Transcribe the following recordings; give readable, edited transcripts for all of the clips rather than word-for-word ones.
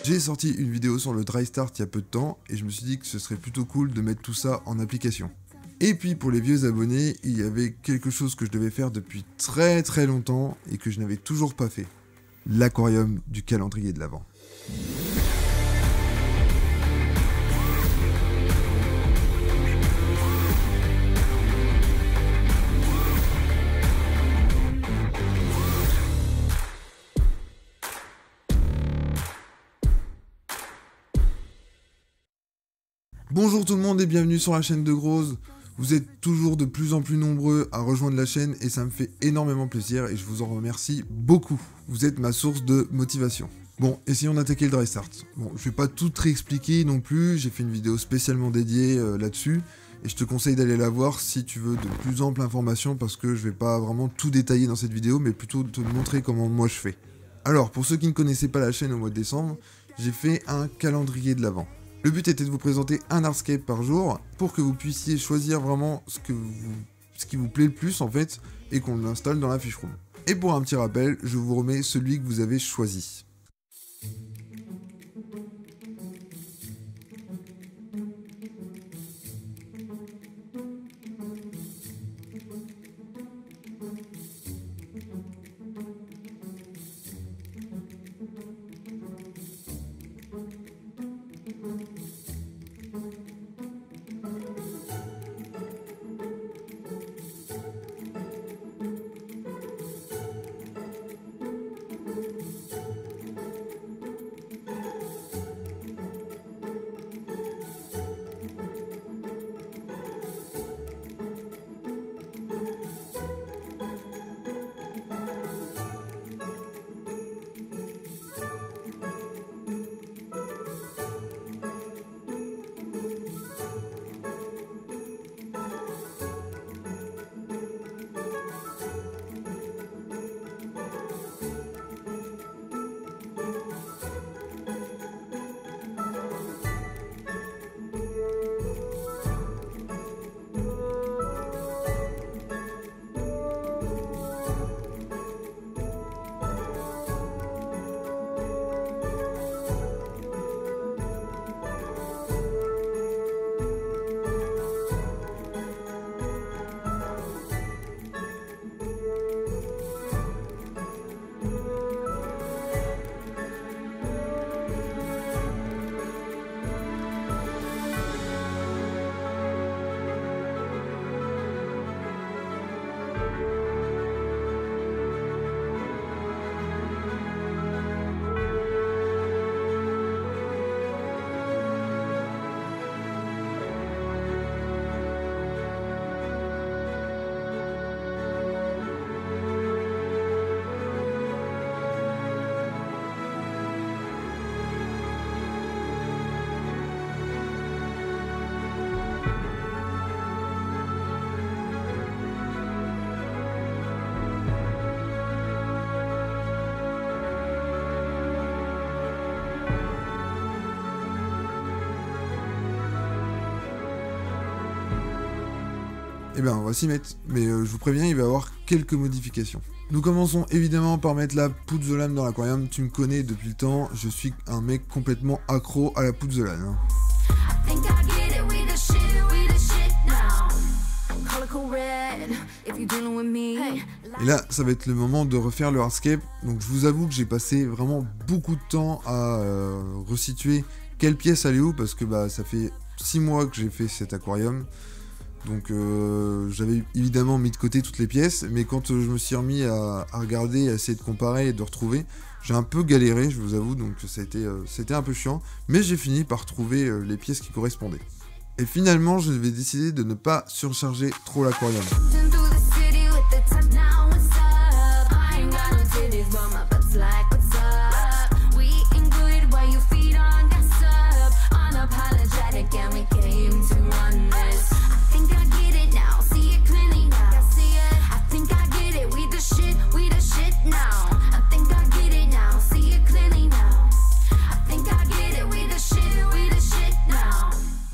J'ai sorti une vidéo sur le dry start il y a peu de temps et je me suis dit que ce serait plutôt cool de mettre tout ça en application. Et puis pour les vieux abonnés, il y avait quelque chose que je devais faire depuis très longtemps et que je n'avais toujours pas fait. L'aquarium du calendrier de l'Avent. Bonjour tout le monde et bienvenue sur la chaîne de Grose. Vous êtes toujours de plus en plus nombreux à rejoindre la chaîne et ça me fait énormément plaisir et je vous en remercie beaucoup. Vous êtes ma source de motivation. Bon, essayons d'attaquer le dry start. Bon, je vais pas tout réexpliquer non plus, j'ai fait une vidéo spécialement dédiée là-dessus et je te conseille d'aller la voir si tu veux de plus amples informations parce que je vais pas vraiment tout détailler dans cette vidéo mais plutôt te montrer comment moi je fais. Alors, pour ceux qui ne connaissaient pas la chaîne au mois de décembre, j'ai fait un calendrier de l'Avent. Le but était de vous présenter un hardscape par jour pour que vous puissiez choisir vraiment ce qui vous plaît le plus en fait et qu'on l'installe dans la fiche room. Et pour un petit rappel, je vous remets celui que vous avez choisi. Eh bien, on va s'y mettre, mais je vous préviens, il va y avoir quelques modifications. Nous commençons évidemment par mettre la pouzzolane dans l'aquarium. Tu me connais depuis le temps, je suis un mec complètement accro à la pouzzolane. Et là, ça va être le moment de refaire le hardscape. Donc je vous avoue que j'ai passé vraiment beaucoup de temps à resituer quelle pièce allait où, parce que ça fait 6 mois que j'ai fait cet aquarium. Donc j'avais évidemment mis de côté toutes les pièces, mais quand je me suis remis à regarder, à essayer de comparer et de retrouver, j'ai un peu galéré, je vous avoue, donc c'était un peu chiant, mais j'ai fini par trouver les pièces qui correspondaient. Et finalement, je vais décider de ne pas surcharger trop l'aquarium.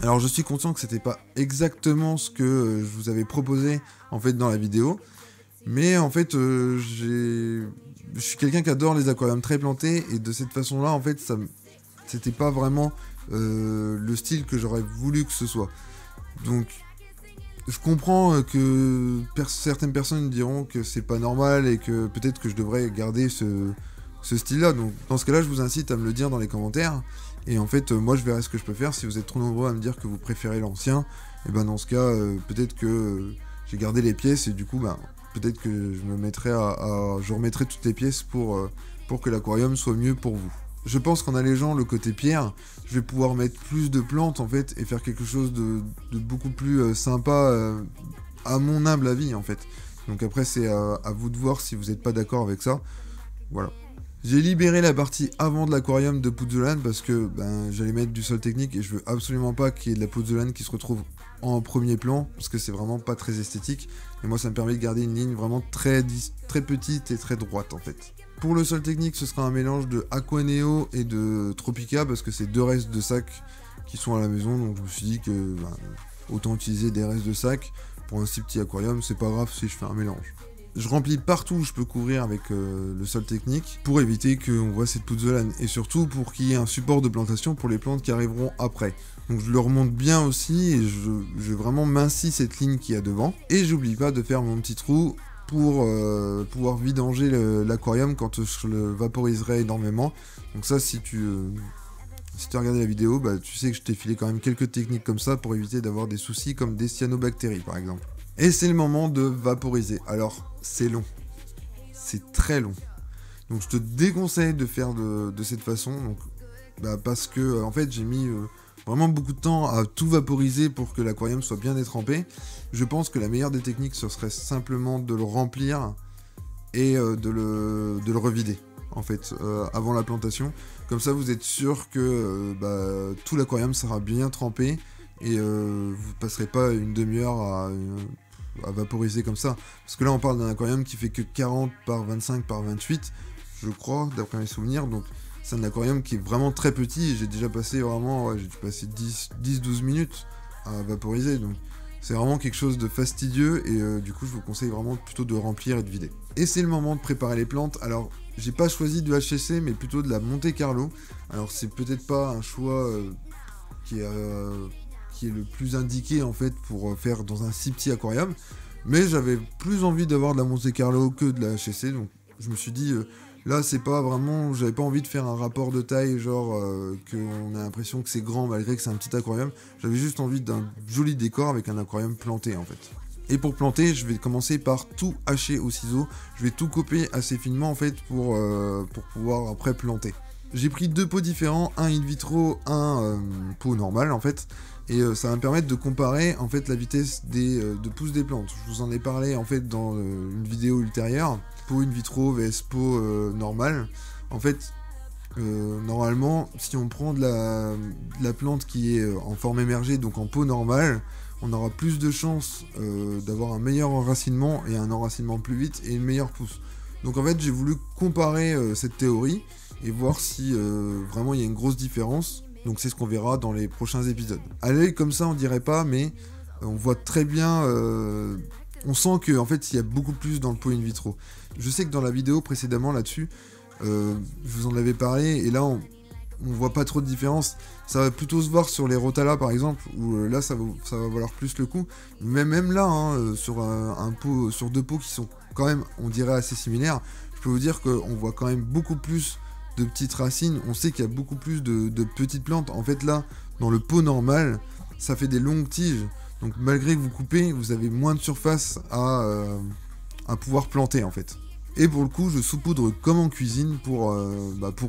Alors je suis conscient que c'était pas exactement ce que je vous avais proposé en fait dans la vidéo, mais en fait je suis quelqu'un qui adore les aquariums très plantés et de cette façon là en fait ça c'était pas vraiment le style que j'aurais voulu que ce soit. Donc je comprends que certaines personnes diront que c'est pas normal et que peut-être que je devrais garder ce style-là. Donc dans ce cas-là, je vous incite à me le dire dans les commentaires. Et en fait, moi je verrai ce que je peux faire. Si vous êtes trop nombreux à me dire que vous préférez l'ancien, et ben dans ce cas, peut-être que j'ai gardé les pièces et du coup, peut-être que je me mettrai je remettrai toutes les pièces pour que l'aquarium soit mieux pour vous. Je pense qu'en allégeant le côté pierre, je vais pouvoir mettre plus de plantes en fait et faire quelque chose de beaucoup plus sympa à mon humble avis en fait. Donc après c'est à vous de voir si vous n'êtes pas d'accord avec ça. Voilà. J'ai libéré la partie avant de l'aquarium de pouzzolane parce que j'allais mettre du sol technique et je veux absolument pas qu'il y ait de la pouzzolane qui se retrouve en premier plan parce que c'est vraiment pas très esthétique. Et moi ça me permet de garder une ligne vraiment très petite et très droite en fait. Pour le sol technique, ce sera un mélange de Aquaneo et de Tropica parce que c'est 2 restes de sac qui sont à la maison. Donc je me suis dit que autant utiliser des restes de sac pour un si petit aquarium, c'est pas grave si je fais un mélange. Je remplis partout où je peux couvrir avec le sol technique pour éviter qu'on voit cette pouzzolane et surtout pour qu'il y ait un support de plantation pour les plantes qui arriveront après. Donc je le remonte bien aussi et je vraiment mincis cette ligne qu'il y a devant. Et j'oublie pas de faire mon petit trou pour pouvoir vidanger l'aquarium quand je le vaporiserai énormément. Donc ça, si tu as regardé la vidéo, tu sais que je t'ai filé quand même quelques techniques comme ça pour éviter d'avoir des soucis comme des cyanobactéries par exemple. Et c'est le moment de vaporiser. Alors c'est long, c'est très long. Donc je te déconseille de faire de cette façon. Donc, parce que en fait j'ai mis vraiment beaucoup de temps à tout vaporiser pour que l'aquarium soit bien détrempé. Je pense que la meilleure des techniques, ce serait simplement de le remplir et de le revider, en fait, avant la plantation. Comme ça, vous êtes sûr que tout l'aquarium sera bien trempé et vous ne passerez pas une demi-heure à vaporiser comme ça. Parce que là, on parle d'un aquarium qui fait que 40 par 25 par 28, je crois, d'après mes souvenirs. Donc, c'est un aquarium qui est vraiment très petit. J'ai déjà passé j'ai dû passer 10-12 minutes à vaporiser. Donc c'est vraiment quelque chose de fastidieux et du coup je vous conseille vraiment plutôt de remplir et de vider. Et c'est le moment de préparer les plantes. Alors j'ai pas choisi du HCC mais plutôt de la Monte Carlo. Alors c'est peut-être pas un choix qui est le plus indiqué en fait pour faire dans un si petit aquarium. Mais j'avais plus envie d'avoir de la Monte Carlo que de la HCC. Donc je me suis dit... là, c'est pas vraiment... J'avais pas envie de faire un rapport de taille, genre qu'on a l'impression que c'est grand malgré que c'est un petit aquarium. J'avais juste envie d'un joli décor avec un aquarium planté, en fait. Et pour planter, je vais commencer par tout hacher au ciseau. Je vais tout couper assez finement, en fait, pour pouvoir après planter. J'ai pris 2 pots différents, un in vitro, un pot normal, en fait. Et ça va me permettre de comparer, en fait, la vitesse de pousse des plantes. Je vous en ai parlé, en fait, dans une vidéo ultérieure. Pot in vitro vs pot normal. En fait, normalement, si on prend de la plante qui est en forme émergée, donc en pot normal, on aura plus de chances d'avoir un meilleur enracinement et un enracinement plus vite et une meilleure pousse. Donc en fait, j'ai voulu comparer cette théorie et voir si vraiment il y a une grosse différence. Donc c'est ce qu'on verra dans les prochains épisodes. À l'œil comme ça, on dirait pas, mais on voit très bien... on sent qu'en fait, il y a beaucoup plus dans le pot in vitro. Je sais que dans la vidéo précédemment là-dessus, je vous en avais parlé, et là, on voit pas trop de différence. Ça va plutôt se voir sur les Rotala, par exemple, où là, ça va valoir plus le coup. Mais même là, sur un pot, sur 2 pots qui sont quand même, on dirait, assez similaires, je peux vous dire qu'on voit quand même beaucoup plus de petites racines. On sait qu'il y a beaucoup plus de petites plantes. En fait, là, dans le pot normal, ça fait des longues tiges. Donc malgré que vous coupez, vous avez moins de surface à pouvoir planter en fait. Et pour le coup, je saupoudre comme en cuisine pour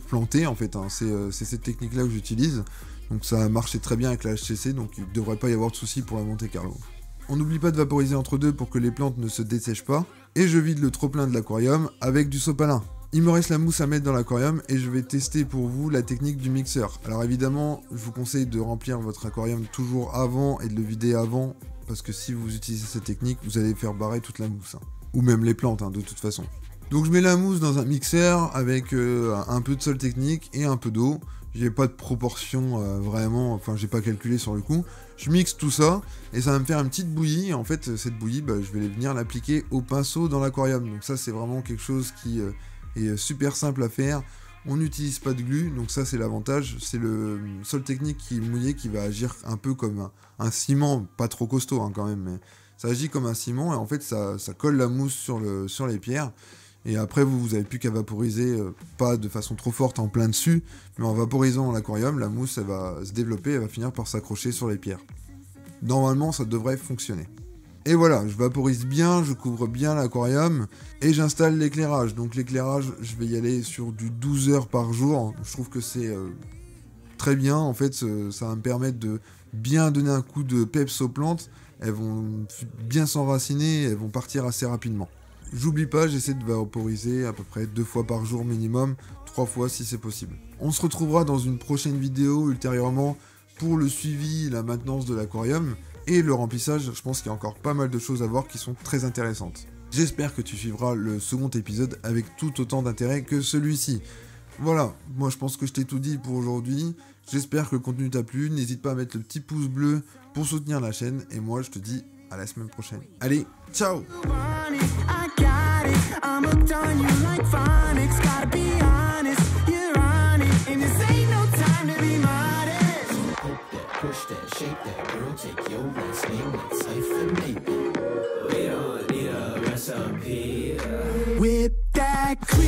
planter en fait. C'est cette technique là que j'utilise. Donc ça a marché très bien avec la HCC, donc il ne devrait pas y avoir de soucis pour la Monte Carlo. On n'oublie pas de vaporiser entre deux pour que les plantes ne se dessèchent pas. Et je vide le trop-plein de l'aquarium avec du sopalin. Il me reste la mousse à mettre dans l'aquarium et je vais tester pour vous la technique du mixeur. Alors évidemment, je vous conseille de remplir votre aquarium toujours avant et de le vider avant, parce que si vous utilisez cette technique, vous allez faire barrer toute la mousse. Ou même les plantes, de toute façon. Donc je mets la mousse dans un mixeur avec un peu de sol technique et un peu d'eau. J'ai pas de proportion vraiment, enfin j'ai pas calculé sur le coup. Je mixe tout ça et ça va me faire une petite bouillie. En fait, cette bouillie, je vais venir l'appliquer au pinceau dans l'aquarium. Donc ça, c'est vraiment quelque chose qui est super simple à faire. On n'utilise pas de glu, donc ça c'est l'avantage. C'est le sol technique qui est mouillé qui va agir un peu comme un ciment, pas trop costaud hein, quand même, mais ça agit comme un ciment et en fait ça colle la mousse sur les pierres. Et après vous avez plus qu'à vaporiser, pas de façon trop forte en plein dessus, mais en vaporisant l'aquarium, la mousse elle va se développer, elle va finir par s'accrocher sur les pierres. Normalement ça devrait fonctionner. Et voilà, je vaporise bien, je couvre bien l'aquarium et j'installe l'éclairage. Donc l'éclairage, je vais y aller sur du 12 heures par jour. Je trouve que c'est très bien. En fait, ça va me permettre de bien donner un coup de peps aux plantes. Elles vont bien s'enraciner, elles vont partir assez rapidement. J'oublie pas, j'essaie de vaporiser à peu près 2 fois par jour minimum, 3 fois si c'est possible. On se retrouvera dans une prochaine vidéo ultérieurement pour le suivi et la maintenance de l'aquarium. Et le remplissage, je pense qu'il y a encore pas mal de choses à voir qui sont très intéressantes. J'espère que tu suivras le second épisode avec tout autant d'intérêt que celui-ci. Voilà, moi je pense que je t'ai tout dit pour aujourd'hui. J'espère que le contenu t'a plu. N'hésite pas à mettre le petit pouce bleu pour soutenir la chaîne. Et moi je te dis à la semaine prochaine. Allez, ciao! Push that, shake that, girl, take your last name, let's hyphenate it. We don't need a recipe. Whip that cream.